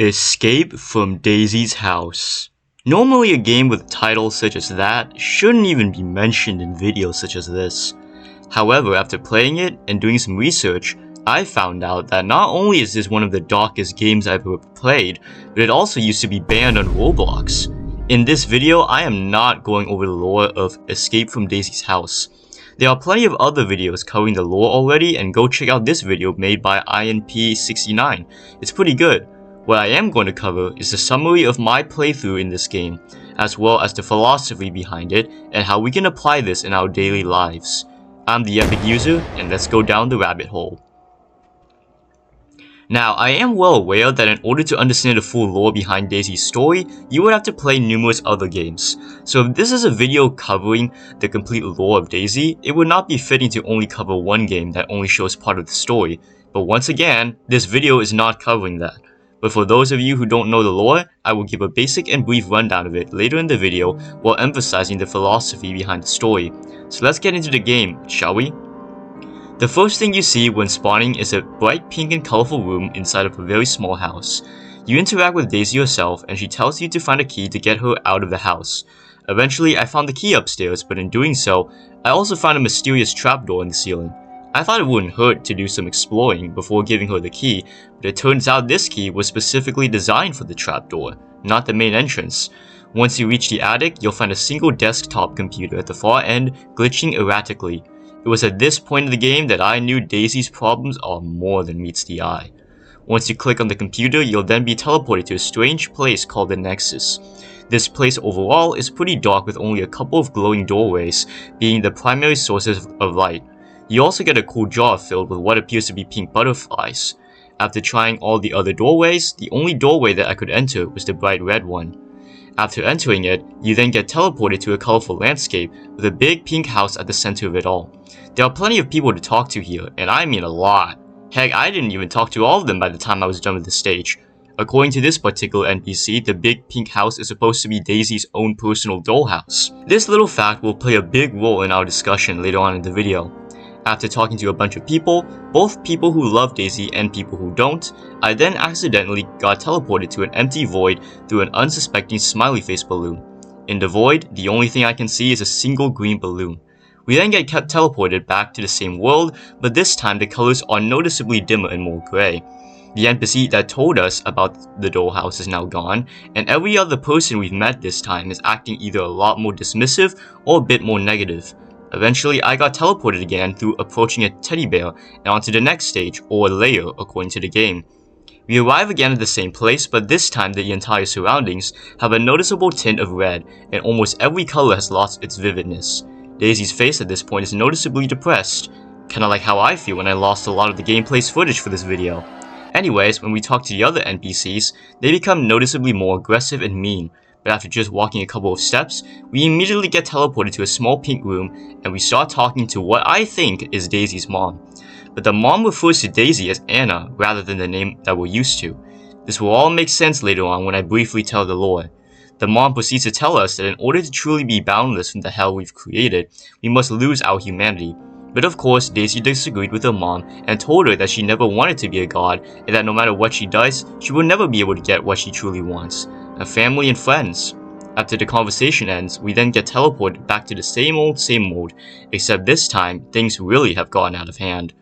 Escape from Daisy's house. Normally a game with titles such as that shouldn't even be mentioned in videos such as this. However, after playing it and doing some research, I found out that not only is this one of the darkest games I've ever played, but it also used to be banned on Roblox. In this video, I am not going over the lore of Escape from Daisy's house. There are plenty of other videos covering the lore already, and go check out this video made by INP69. It's pretty good. What I am going to cover is the summary of my playthrough in this game, as well as the philosophy behind it and how we can apply this in our daily lives. I'm the Epic User, and let's go down the rabbit hole. Now, I am well aware that in order to understand the full lore behind Daisy's story, you would have to play numerous other games. So if this is a video covering the complete lore of Daisy, it would not be fitting to only cover one game that only shows part of the story. But once again, this video is not covering that. But for those of you who don't know the lore, I will give a basic and brief rundown of it later in the video while emphasizing the philosophy behind the story. So let's get into the game, shall we? The first thing you see when spawning is a bright pink and colorful room inside of a very small house. You interact with Daisy yourself and she tells you to find a key to get her out of the house. Eventually I found the key upstairs, but in doing so, I also found a mysterious trapdoor in the ceiling. I thought it wouldn't hurt to do some exploring before giving her the key, but it turns out this key was specifically designed for the trapdoor, not the main entrance. Once you reach the attic, you'll find a single desktop computer at the far end glitching erratically. It was at this point in the game that I knew Daisy's problems are more than meets the eye. Once you click on the computer, you'll then be teleported to a strange place called the Nexus. This place overall is pretty dark with only a couple of glowing doorways being the primary sources of light. You also get a cool jar filled with what appears to be pink butterflies. After trying all the other doorways, the only doorway that I could enter was the bright red one. After entering it, you then get teleported to a colorful landscape with a big pink house at the center of it all. There are plenty of people to talk to here, and I mean a lot. Heck, I didn't even talk to all of them by the time I was done with the stage. According to this particular NPC, the big pink house is supposed to be Daisy's own personal dollhouse. This little fact will play a big role in our discussion later on in the video. After talking to a bunch of people, both people who love Daisy and people who don't, I then accidentally got teleported to an empty void through an unsuspecting smiley face balloon. In the void, the only thing I can see is a single green balloon. We then get teleported back to the same world, but this time the colors are noticeably dimmer and more grey. The NPC that told us about the dollhouse is now gone, and every other person we've met this time is acting either a lot more dismissive or a bit more negative. Eventually, I got teleported again through approaching a teddy bear and onto the next stage, or layer according to the game. We arrive again at the same place, but this time the entire surroundings have a noticeable tint of red, and almost every color has lost its vividness. Daisy's face at this point is noticeably depressed, kinda like how I feel when I lost a lot of the gameplay's footage for this video. Anyways, when we talk to the other NPCs, they become noticeably more aggressive and mean. But after just walking a couple of steps, we immediately get teleported to a small pink room and we start talking to what I think is Daisy's mom. But the mom refers to Daisy as Anna rather than the name that we're used to. This will all make sense later on when I briefly tell the lore. The mom proceeds to tell us that in order to truly be boundless from the hell we've created, we must lose our humanity. But of course, Daisy disagreed with her mom and told her that she never wanted to be a god and that no matter what she does, she will never be able to get what she truly wants. A family and friends. After the conversation ends, we then get teleported back to the same old, except this time, things really have gotten out of hand.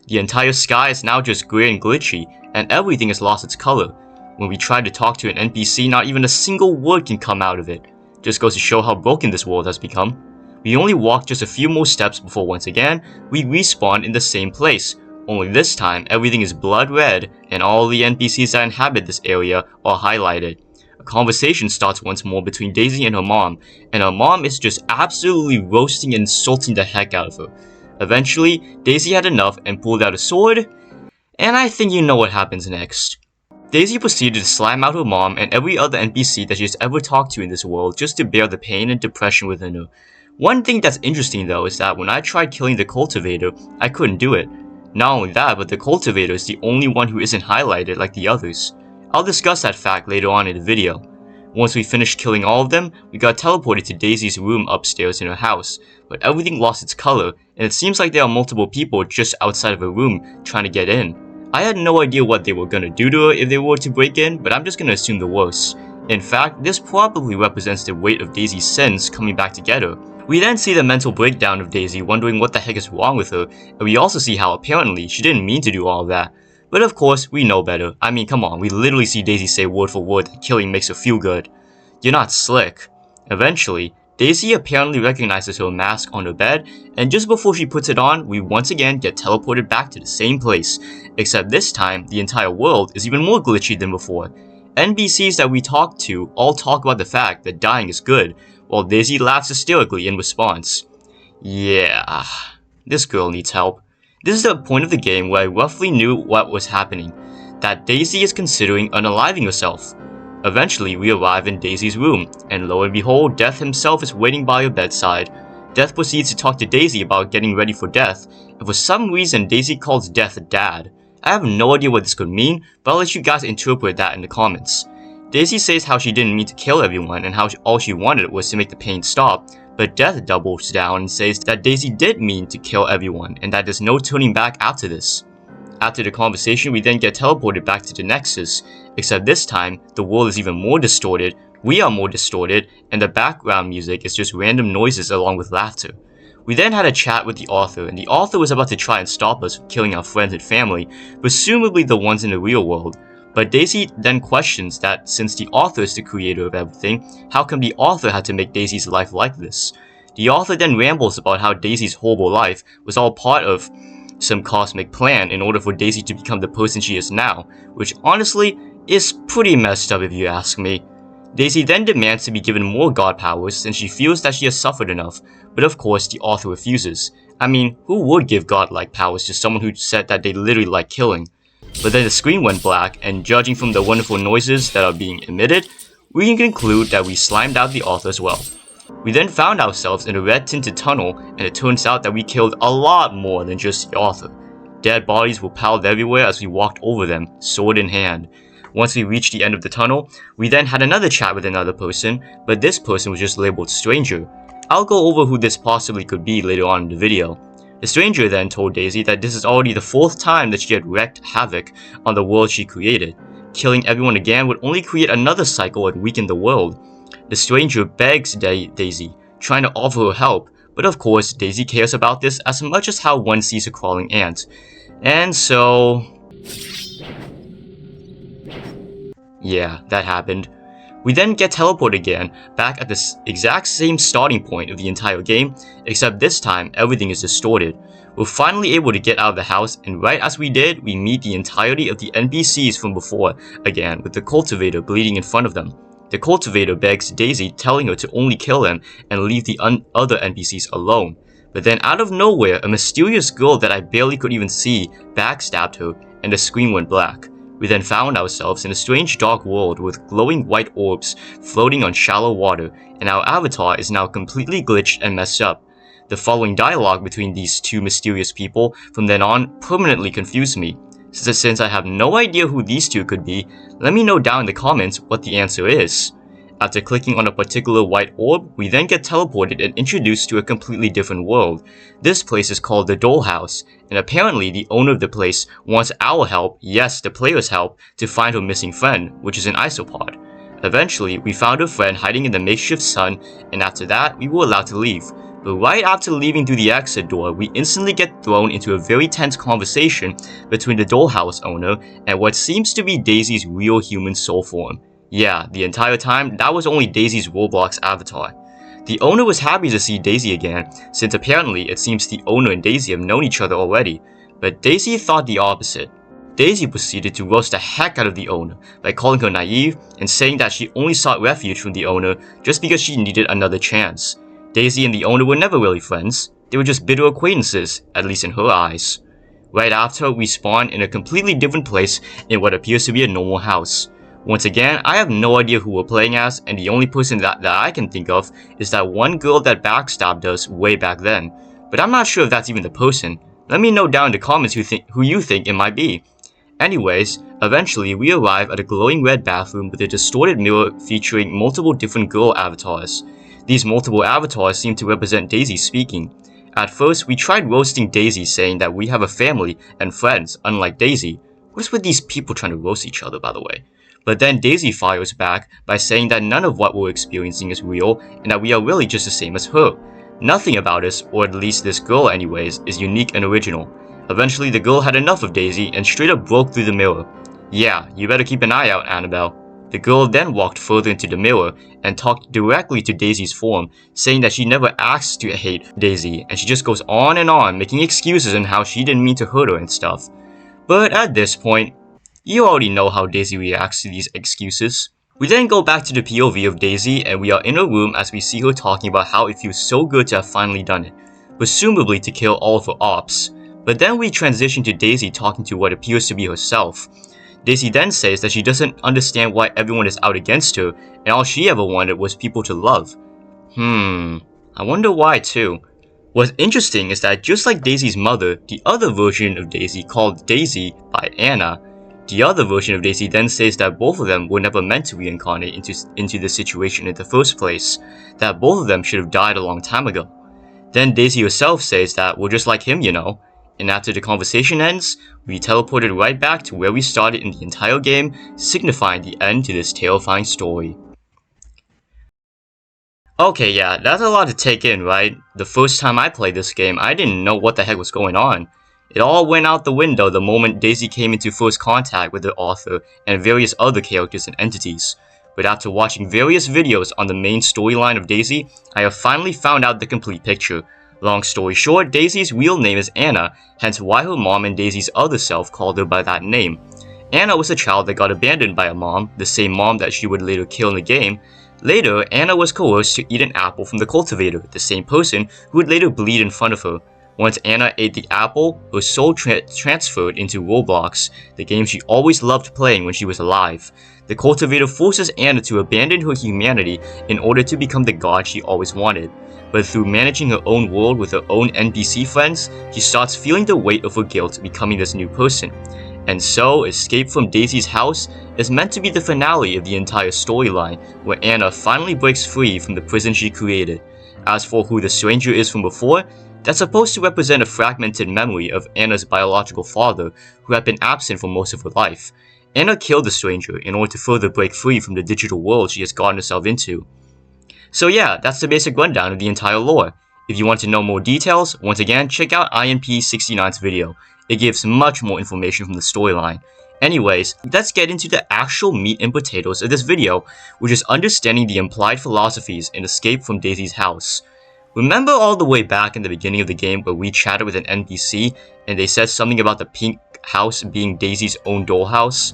The entire sky is now just grey and glitchy, and everything has lost its color. When we try to talk to an NPC, not even a single word can come out of it. Just goes to show how broken this world has become. We only walk just a few more steps before once again, we respawn in the same place. Only this time, everything is blood red, and all the NPCs that inhabit this area are highlighted. A conversation starts once more between Daisy and her mom is just absolutely roasting and insulting the heck out of her. Eventually, Daisy had enough and pulled out a sword, and I think you know what happens next. Daisy proceeded to slam out her mom and every other NPC that she's ever talked to in this world just to bear the pain and depression within her. One thing that's interesting though is that when I tried killing the cultivator, I couldn't do it. Not only that, but the cultivator is the only one who isn't highlighted like the others. I'll discuss that fact later on in the video. Once we finished killing all of them, we got teleported to Daisy's room upstairs in her house, but everything lost its color, and it seems like there are multiple people just outside of her room trying to get in. I had no idea what they were gonna do to her if they were to break in, but I'm just gonna assume the worst. In fact, this probably represents the weight of Daisy's sins coming back together. We then see the mental breakdown of Daisy wondering what the heck is wrong with her, and we also see how apparently she didn't mean to do all of that. But of course, we know better. I mean, come on, we literally see Daisy say word for word that killing makes her feel good. You're not slick. Eventually, Daisy apparently recognizes her mask on her bed, and just before she puts it on, we once again get teleported back to the same place, except this time, the entire world is even more glitchy than before. NPCs that we talk to all talk about the fact that dying is good, while Daisy laughs hysterically in response. Yeah, this girl needs help. This is the point of the game where I roughly knew what was happening, that Daisy is considering unaliving herself. Eventually, we arrive in Daisy's room, and lo and behold, Death himself is waiting by her bedside. Death proceeds to talk to Daisy about getting ready for Death, and for some reason Daisy calls Death Dad. I have no idea what this could mean, but I'll let you guys interpret that in the comments. Daisy says how she didn't mean to kill everyone and how all she wanted was to make the pain stop, but Death doubles down and says that Daisy did mean to kill everyone and that there's no turning back after this. After the conversation, we then get teleported back to the Nexus, except this time, the world is even more distorted, we are more distorted, and the background music is just random noises along with laughter. We then had a chat with the author, and the author was about to try and stop us from killing our friends and family, presumably the ones in the real world. But Daisy then questions that since the author is the creator of everything, how come the author had to make Daisy's life like this? The author then rambles about how Daisy's horrible life was all part of some cosmic plan in order for Daisy to become the person she is now, which honestly is pretty messed up if you ask me. Daisy then demands to be given more god powers since she feels that she has suffered enough, but of course the author refuses. I mean, who would give godlike powers to someone who said that they literally like killing? But then the screen went black, and judging from the wonderful noises that are being emitted, we can conclude that we slimed out the author as well. We then found ourselves in a red-tinted tunnel, and it turns out that we killed a lot more than just the author. Dead bodies were piled everywhere as we walked over them, sword in hand. Once we reached the end of the tunnel, we then had another chat with another person, but this person was just labeled Stranger. I'll go over who this possibly could be later on in the video. The stranger then told Daisy that this is already the 4th time that she had wreaked havoc on the world she created. Killing everyone again would only create another cycle and weaken the world. The stranger begs Daisy, trying to offer her help, but of course Daisy cares about this as much as how one sees a crawling ant. And so... yeah, that happened. We then get teleported again, back at the exact same starting point of the entire game, except this time everything is distorted. We're finally able to get out of the house, and right as we did, we meet the entirety of the NPCs from before again, with the cultivator bleeding in front of them. The cultivator begs Daisy, telling her to only kill him and leave the other NPCs alone. But then out of nowhere, a mysterious girl that I barely could even see backstabbed her, and the screen went black. We then found ourselves in a strange dark world with glowing white orbs floating on shallow water, and our avatar is now completely glitched and messed up. The following dialogue between these two mysterious people from then on permanently confused me. Since I have no idea who these two could be, let me know down in the comments what the answer is. After clicking on a particular white orb, we then get teleported and introduced to a completely different world. This place is called the Dollhouse, and apparently the owner of the place wants our help, yes, the player's help, to find her missing friend, which is an isopod. Eventually, we found her friend hiding in the makeshift sun, and after that, we were allowed to leave. But right after leaving through the exit door, we instantly get thrown into a very tense conversation between the Dollhouse owner and what seems to be Daisy's real human soul form. Yeah, the entire time, that was only Daisy's Roblox avatar. The owner was happy to see Daisy again, since apparently it seems the owner and Daisy have known each other already, but Daisy thought the opposite. Daisy proceeded to roast the heck out of the owner by calling her naive and saying that she only sought refuge from the owner just because she needed another chance. Daisy and the owner were never really friends, they were just bitter acquaintances, at least in her eyes. Right after, we spawn in a completely different place in what appears to be a normal house. Once again, I have no idea who we're playing as, and the only person that I can think of is that one girl that backstabbed us way back then. But I'm not sure if that's even the person. Let me know down in the comments who you think it might be. Anyways, eventually we arrive at a glowing red bathroom with a distorted mirror featuring multiple different girl avatars. These multiple avatars seem to represent Daisy speaking. At first, we tried roasting Daisy saying that we have a family and friends, unlike Daisy. What's with these people trying to roast each other, by the way? But then Daisy fires back by saying that none of what we're experiencing is real and that we are really just the same as her. Nothing about us, or at least this girl anyways, is unique and original. Eventually the girl had enough of Daisy and straight up broke through the mirror. Yeah, you better keep an eye out, Annabelle. The girl then walked further into the mirror and talked directly to Daisy's form, saying that she never asked to hate Daisy, and she just goes on and on, making excuses on how she didn't mean to hurt her and stuff. But at this point, you already know how Daisy reacts to these excuses. We then go back to the POV of Daisy, and we are in her room as we see her talking about how it feels so good to have finally done it, presumably to kill all of her ops. But then we transition to Daisy talking to what appears to be herself. Daisy then says that she doesn't understand why everyone is out against her, and all she ever wanted was people to love. I wonder why too. What's interesting is that just like Daisy's mother, the other version of Daisy called Daisy by Anna, the other version of Daisy then says that both of them were never meant to reincarnate into the situation in the first place, that both of them should have died a long time ago. Then Daisy herself says that we're just like him, you know. And after the conversation ends, we teleported right back to where we started in the entire game, signifying the end to this terrifying story. Okay, yeah, that's a lot to take in, right? The first time I played this game, I didn't know what the heck was going on. It all went out the window the moment Daisy came into first contact with the author and various other characters and entities. But after watching various videos on the main storyline of Daisy, I have finally found out the complete picture. Long story short, Daisy's real name is Anna, hence why her mom and Daisy's other self called her by that name. Anna was a child that got abandoned by a mom, the same mom that she would later kill in the game. Later, Anna was coerced to eat an apple from the cultivator, the same person who would later bleed in front of her. Once Anna ate the apple, her soul transferred into Roblox, the game she always loved playing when she was alive. The cultivator forces Anna to abandon her humanity in order to become the god she always wanted. But through managing her own world with her own NPC friends, she starts feeling the weight of her guilt becoming this new person. And so, Escape from Daisy's House is meant to be the finale of the entire storyline, where Anna finally breaks free from the prison she created. As for who the stranger is from before, that's supposed to represent a fragmented memory of Anna's biological father, who had been absent for most of her life. Anna killed the stranger in order to further break free from the digital world she has gotten herself into. So yeah, that's the basic rundown of the entire lore. If you want to know more details, once again, check out IMP69's video. It gives much more information from the storyline. Anyways, let's get into the actual meat and potatoes of this video, which is understanding the implied philosophies in Escape from Daisy's House. Remember all the way back in the beginning of the game where we chatted with an NPC and they said something about the pink house being Daisy's own dollhouse?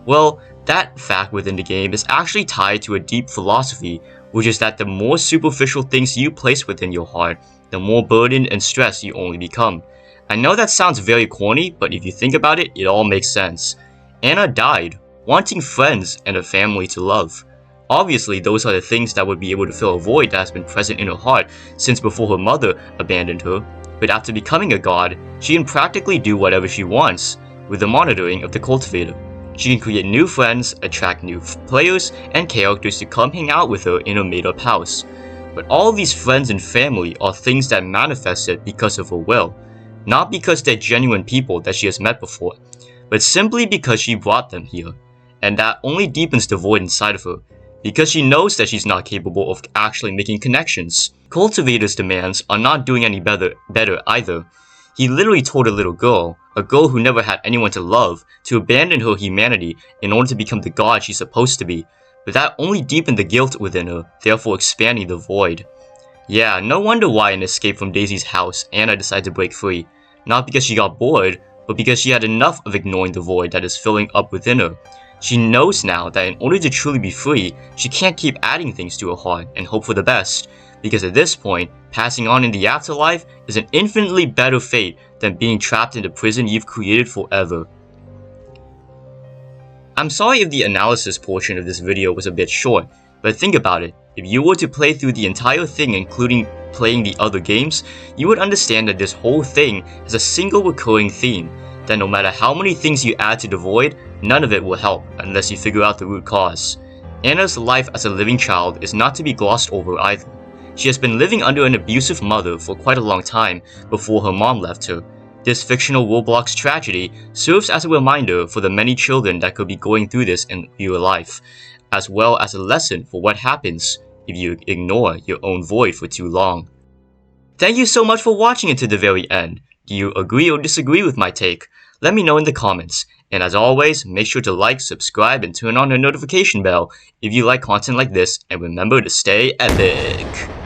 Well, that fact within the game is actually tied to a deep philosophy, which is that the more superficial things you place within your heart, the more burdened and stressed you only become. I know that sounds very corny, but if you think about it, it all makes sense. Anna died, wanting friends and a family to love. Obviously, those are the things that would be able to fill a void that has been present in her heart since before her mother abandoned her, but after becoming a god, she can practically do whatever she wants, with the monitoring of the cultivator. She can create new friends, attract new players and characters to come hang out with her in her made-up house. But all of these friends and family are things that manifested because of her will, not because they're genuine people that she has met before, but simply because she brought them here, and that only deepens the void inside of her, because she knows that she's not capable of actually making connections. Cultivator's demands are not doing any better either. He literally told a little girl, a girl who never had anyone to love, to abandon her humanity in order to become the god she's supposed to be, but that only deepened the guilt within her, therefore expanding the void. Yeah, no wonder why in Escape from Daisy's House, Anna decided to break free, not because she got bored, but because she had enough of ignoring the void that is filling up within her. She knows now that in order to truly be free, she can't keep adding things to her heart and hope for the best, because at this point, passing on in the afterlife is an infinitely better fate than being trapped in the prison you've created forever. I'm sorry if the analysis portion of this video was a bit short, but think about it. If you were to play through the entire thing including playing the other games, you would understand that this whole thing has a single recurring theme, that no matter how many things you add to the void, none of it will help unless you figure out the root cause. Anna's life as a living child is not to be glossed over either. She has been living under an abusive mother for quite a long time before her mom left her. This fictional Roblox tragedy serves as a reminder for the many children that could be going through this in real life, as well as a lesson for what happens if you ignore your own void for too long. Thank you so much for watching it to the very end. Do you agree or disagree with my take? Let me know in the comments. And as always, make sure to like, subscribe, and turn on the notification bell if you like content like this, and remember to stay epic!